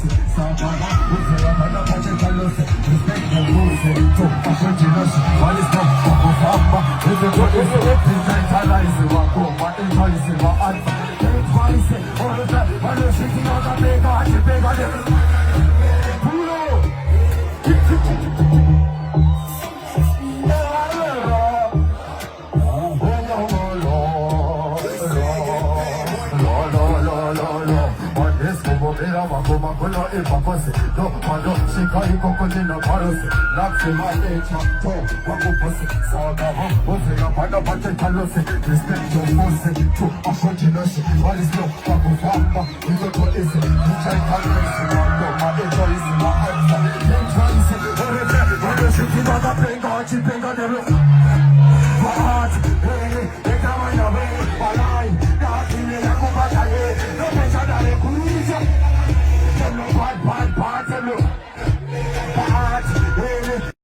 pussy. Sakama, pussy, I'm on a bunch of jealousy. Respect the pussy, to a jealousy. All is done, I'm a famba. If you go, if you digitalize it, walk home, what is noise, what alpha. Take twice, all the time, while you're shitting on the big, I should beg on you. Makula ipakose do pado shika ikoko nina parose lapsi malecha to wakupose saga ho ose ya pada pate talose respect your pussy to a shojinoshi all is no wakufamba you go to ese you try talose